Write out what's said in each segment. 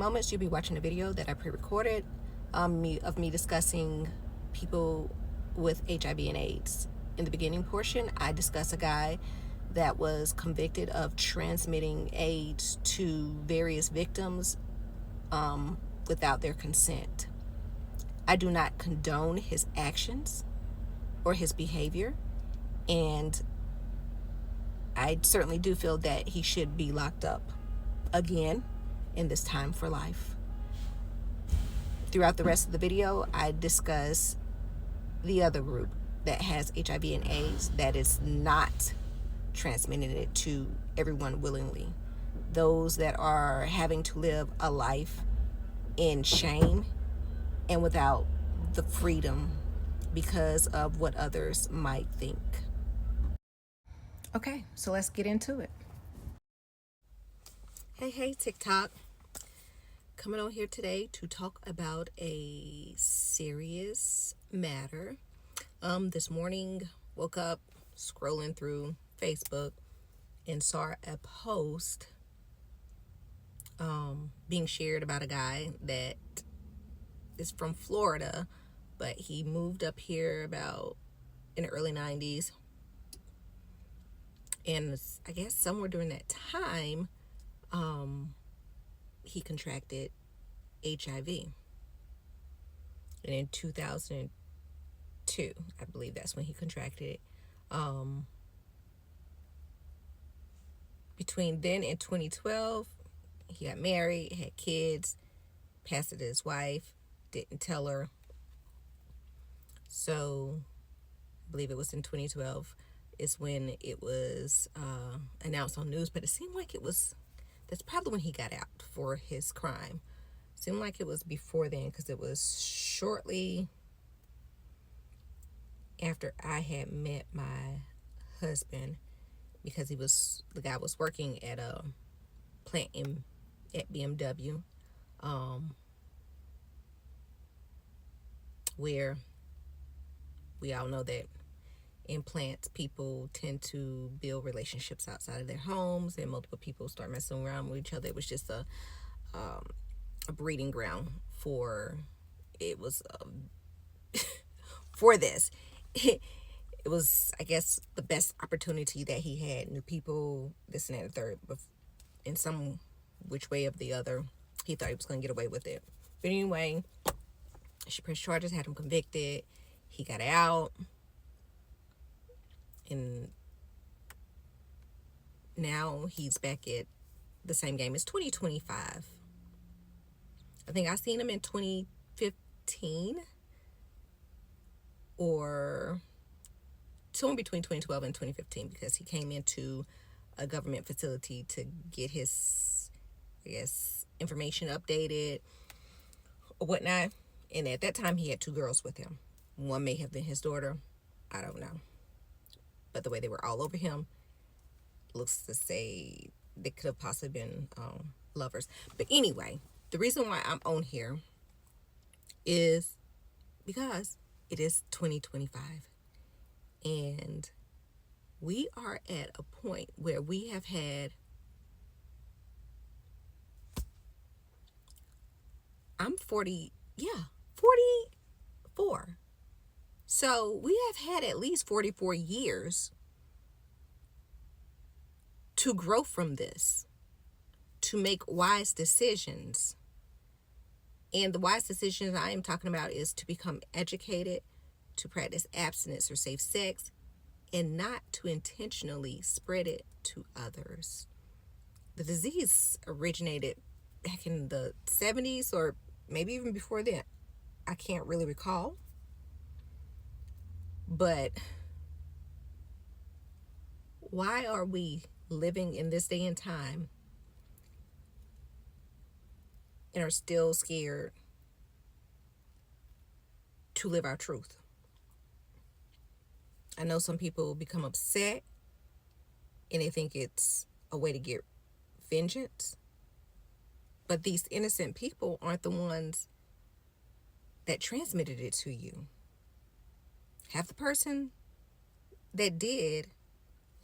moments, you'll be watching a video that I pre-recorded of me discussing people with HIV and AIDS. In the beginning portion, I discuss a guy that was convicted of transmitting AIDS to various victims without their consent. I do not condone his actions or his behavior, and I certainly do feel that he should be locked up again in this time for life. Throughout the rest of the video, I discuss the other group that has HIV and AIDS that is not transmitting it to everyone willingly. Those that are having to live a life in shame and without the freedom because of what others might think. Okay, so let's get into it. Hey, TikTok. Coming on here today to talk about a serious matter. This morning, woke up scrolling through Facebook and saw a post being shared about a guy that is from Florida, but he moved up here about in the early 90s. And I guess somewhere during that time, he contracted HIV. And in 2002, I believe that's when he contracted it. Between then and 2012, he got married, had kids, passed it to his wife, didn't tell her. So I believe it was in 2012 is when it was announced on news, but it seemed like that's probably when he got out for his crime. Seemed like it was before then, because it was shortly after I had met my husband, because the guy was working at a plant at BMW, where we all know that in plants, people tend to build relationships outside of their homes, and multiple people start messing around with each other. It was just a breeding ground for this. It was, I guess, the best opportunity that he had. New people, this and that and third, but in some which way of the other, he thought he was going to get away with it. But anyway, she pressed charges, had him convicted. He got out, and now he's back at the same game. It's 2025. I think I seen him in 2015 or somewhere between 2012 and 2015, because he came into a government facility to get his, I guess, information updated or whatnot. And at that time, he had 2 girls with him. One may have been his daughter. I don't know. But the way they were all over him looks to say they could have possibly been lovers. But anyway, the reason why I'm on here is because it is 2025. And we are at a point where we have had, I'm 44. So we have had at least 44 years to grow from this, to make wise decisions. And the wise decisions I am talking about is to become educated, to practice abstinence or safe sex, and not to intentionally spread it to others. The disease originated back in the 70s or maybe even before then. I can't really recall. But why are we living in this day and time and are still scared to live our truth? I know some people become upset and they think it's a way to get vengeance. But these innocent people aren't the ones that transmitted it to you. Have the person that did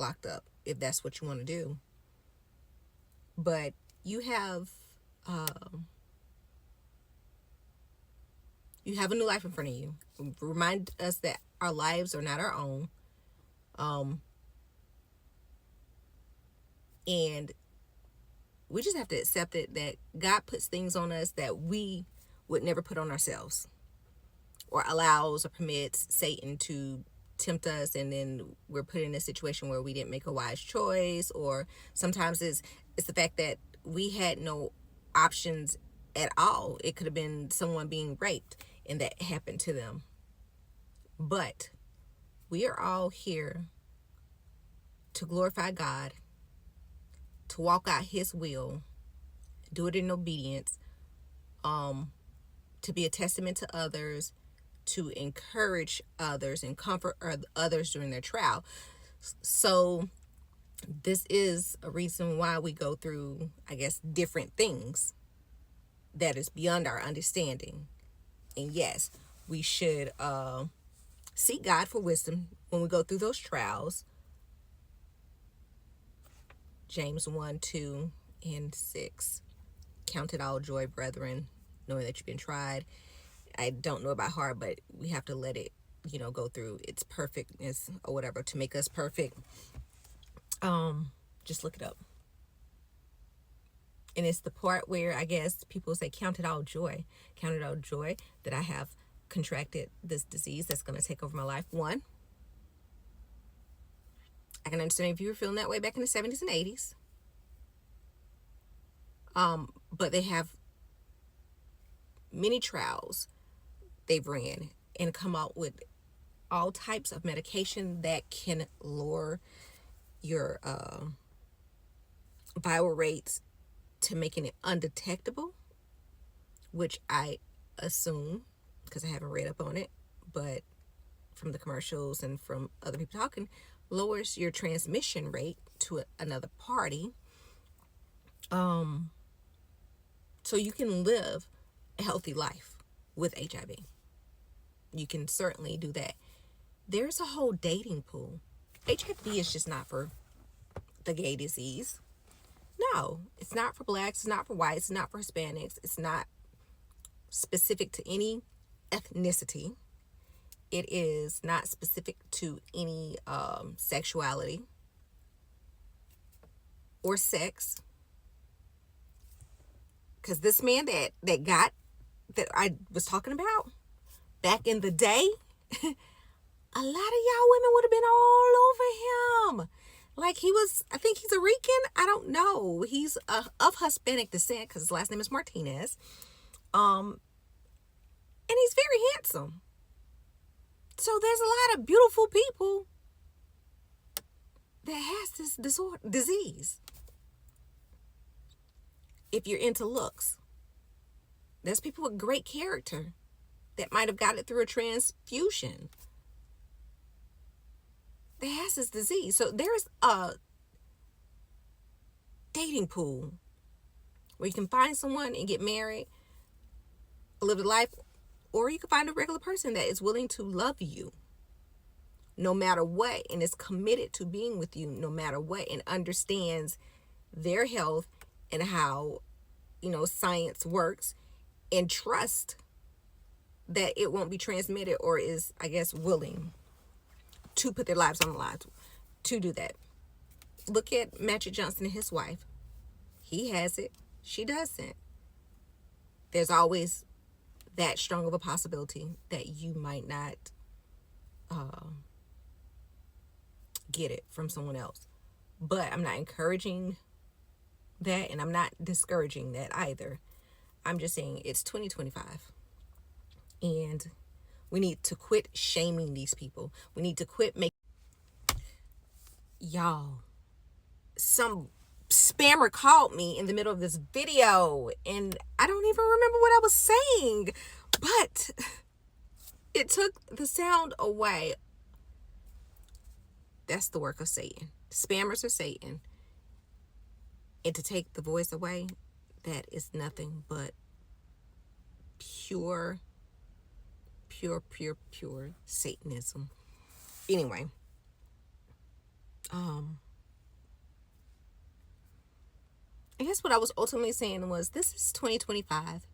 locked up, if that's what you want to do. But you have You have a new life in front of you. Remind us that our lives are not our own. And we just have to accept it that God puts things on us that we would never put on ourselves, or allows or permits Satan to tempt us, and then we're put in a situation where we didn't make a wise choice. Or sometimes it's the fact that we had no options at all. It could have been someone being raped and that happened to them. But we are all here to glorify God, to walk out his will, do it in obedience, to be a testament to others, to encourage others and comfort others during their trial. So this is a reason why we go through, I guess, different things that is beyond our understanding. And yes, we should seek God for wisdom when we go through those trials. James 1, 2, and 6. Count it all joy, brethren, knowing that you've been tried. I don't know about heart, but we have to let it, go through its perfectness or whatever to make us perfect. Just look it up. And it's the part where I guess people say, count it all joy. Count it all joy that I have contracted this disease that's going to take over my life. One, I can understand if you were feeling that way back in the 70s and 80s. But they have many trials they've ran and come out with all types of medication that can lower your viral rates to making it undetectable, which I assume, because I haven't read up on it, but from the commercials and from other people talking, lowers your transmission rate to another party. So you can live a healthy life with HIV. You can certainly do that. There's a whole dating pool. HIV is just not for the gay disease. No, it's not for blacks, it's not for whites, it's not for Hispanics, it's not specific to any ethnicity. It is not specific to any sexuality or sex. Because this man that I was talking about back in the day, a lot of y'all women would have been all over him. Like I think he's a Rican. I don't know. He's of Hispanic descent because his last name is Martinez. And he's very handsome. So there's a lot of beautiful people that has this disease. If you're into looks, there's people with great character that might have got it through a transfusion that has this disease. So there's a dating pool where you can find someone and get married, live a life, or you can find a regular person that is willing to love you no matter what and is committed to being with you no matter what and understands their health and how, science works, and trust that it won't be transmitted, or is, I guess, willing to put their lives on the line to do that. Look at Magic Johnson and his wife. He has it. She doesn't. There's always that strong of a possibility that you might not get it from someone else. But I'm not encouraging that, and I'm not discouraging that either. I'm just saying it's 2025. And we need to quit shaming these people. We need to quit making... Y'all, some spammer called me in the middle of this video, and I don't even remember what I was saying, but it took the sound away. That's the work of Satan. Spammers are Satan. And to take the voice away, that is nothing but pure Satanism. Anyway, I guess what I was ultimately saying was, this is 2025.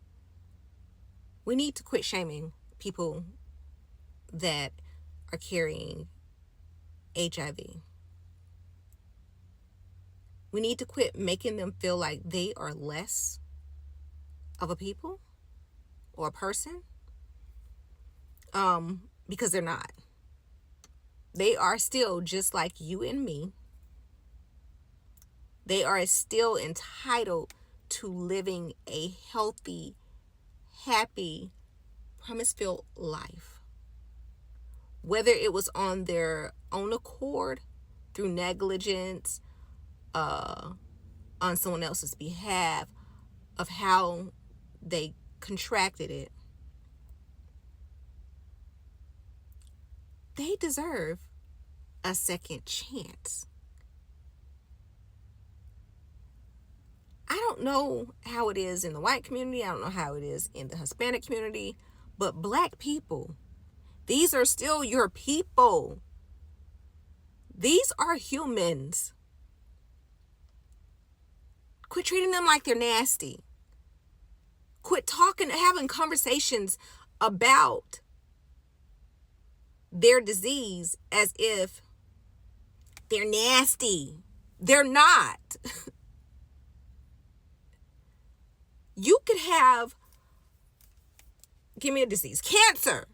We need to quit shaming people that are carrying HIV. We need to quit making them feel like they are less of a people or a person, because they're not. They are still just like you and me. They are still entitled to living a healthy, happy, promise-filled life. Whether it was on their own accord, through negligence, on someone else's behalf, of how they contracted it, they deserve a second chance. I don't know how it is in the white community. I don't know how it is in the Hispanic community, but Black people, these are still your people. These are humans. Quit treating them like they're nasty. Quit having conversations about their disease as if they're nasty. They're not. You could have, give me a disease, cancer.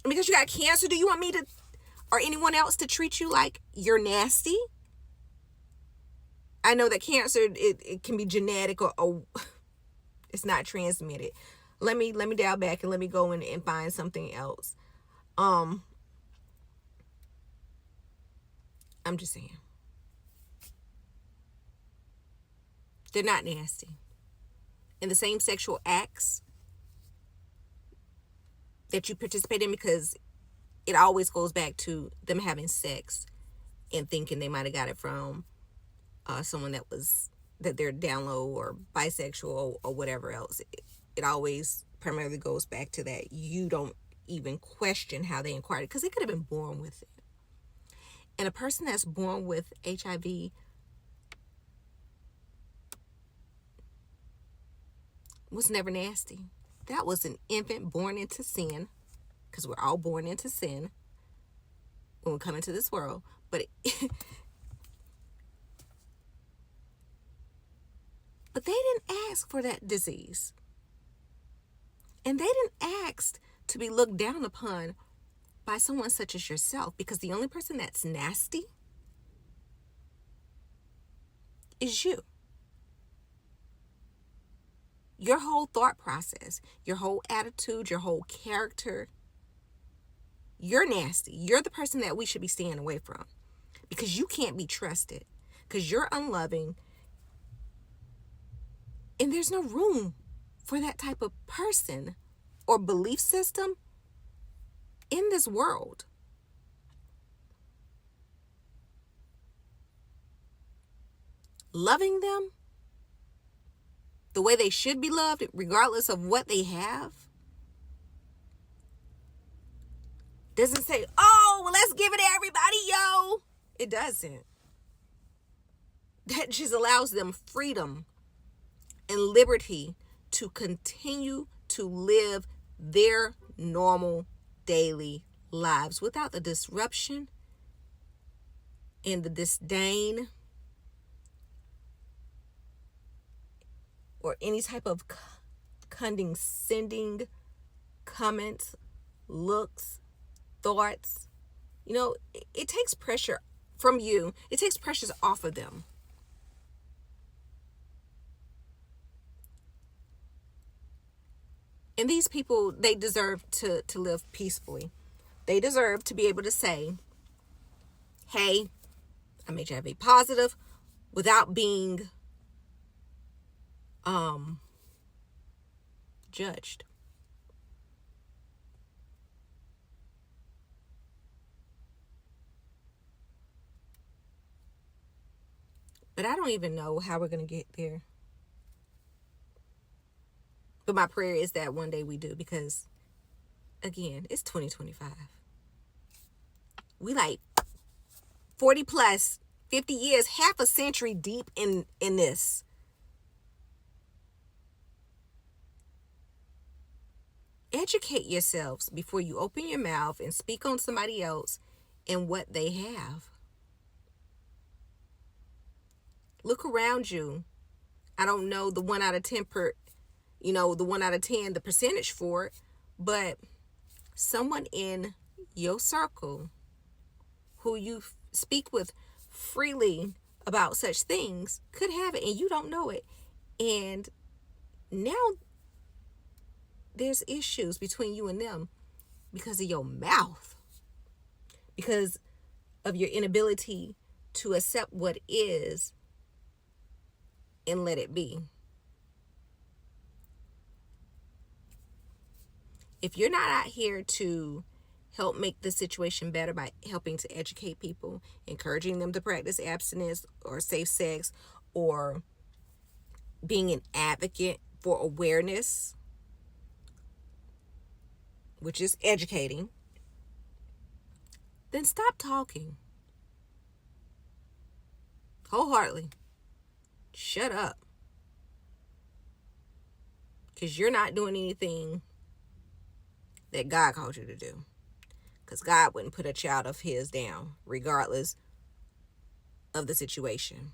Because you got cancer, do you want me to, or anyone else to treat you like you're nasty? I know that cancer, it can be genetic or it's not transmitted. Let me dial back and let me go and find something else. I'm just saying. They're not nasty. And the same sexual acts that you participate in, because it always goes back to them having sex and thinking they might have got it from someone that they're down low or bisexual or whatever else. It always primarily goes back to that. You don't even question how they acquired it, because they could have been born with it. And a person that's born with HIV was never nasty. That was an infant born into sin, because we're all born into sin when we come into this world. But but they didn't ask for that disease. And they didn't ask to be looked down upon by someone such as yourself, because the only person that's nasty is you. Your whole thought process, your whole attitude, your whole character, you're nasty. You're the person that we should be staying away from, because you can't be trusted, because you're unloving, and there's no room for that type of person or belief system in this world. Loving them the way they should be loved, regardless of what they have, doesn't say, oh, well, let's give it to everybody, yo. It doesn't. That just allows them freedom and liberty to continue to live their normal daily lives without the disruption and the disdain or any type of condescending comments, looks, thoughts. You know, it takes pressure from you. It takes pressures off of them. And these people, they deserve to live peacefully. They deserve to be able to say, hey, I'm HIV positive, without being judged. But I don't even know how we're going to get there. But my prayer is that one day we do, because, again, it's 2025. We like 40 plus, 50 years, half a century deep in this. Educate yourselves before you open your mouth and speak on somebody else and what they have. Look around you. I don't know the 1 out of 10 the 1 out of 10, the percentage for it, but someone in your circle who you speak with freely about such things could have it and you don't know it. And now there's issues between you and them because of your mouth, because of your inability to accept what is and let it be. If you're not out here to help make the situation better by helping to educate people, encouraging them to practice abstinence or safe sex, or being an advocate for awareness, which is educating, then stop talking. Wholeheartedly. Shut up. Because you're not doing anything that God called you to do. Because God wouldn't put a child of his down, regardless of the situation.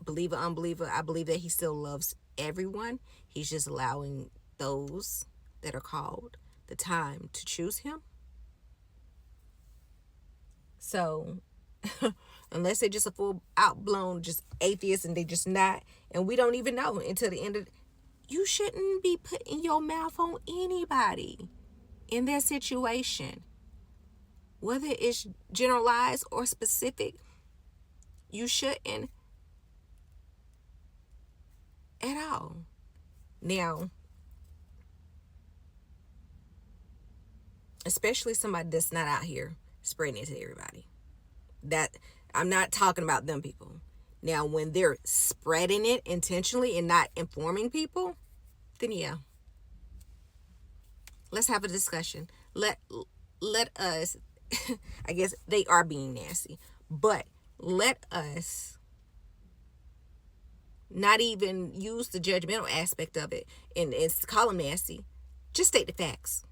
Believer, unbeliever, I believe that he still loves everyone. He's just allowing those that are called the time to choose him. So, unless they're just a full outblown just atheist and they just not, and we don't even know until the end of you shouldn't be putting your mouth on anybody in their situation. Whether it's generalized or specific, you shouldn't at all. Now, especially somebody that's not out here spreading it to everybody. That I'm not talking about them people. Now, when they're spreading it intentionally and not informing people, then yeah. Let's have a discussion. Let us, I guess they are being nasty, but let us not even use the judgmental aspect of it and call them nasty. Just state the facts.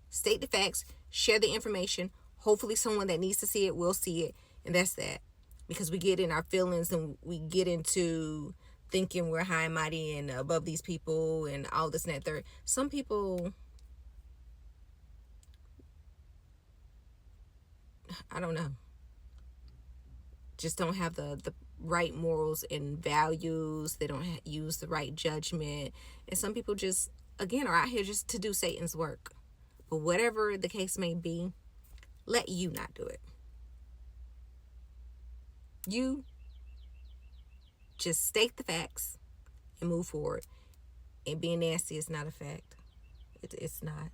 State the facts, share the information. Hopefully someone that needs to see it will see it, and that's that. Because we get in our feelings and we get into thinking we're high and mighty and above these people and all this and that third. Some people, I don't know, just don't have the right morals and values. They don't use the right judgment. And some people just, again, are out here just to do Satan's work. But whatever the case may be, let you not do it. You just state the facts and move forward. And being nasty is not a fact. It's not.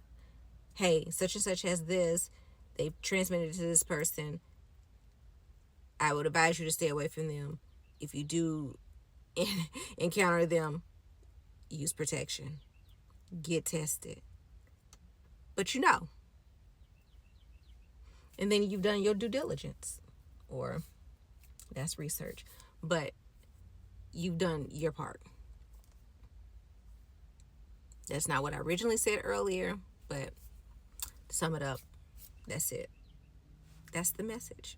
Hey, such and such has this. They've transmitted it to this person. I would advise you to stay away from them. If you do encounter them, use protection. Get tested. But you know. And then you've done your due diligence. Or that's research. But you've done your part. That's not what I originally said earlier. But to sum it up, that's it. That's the message.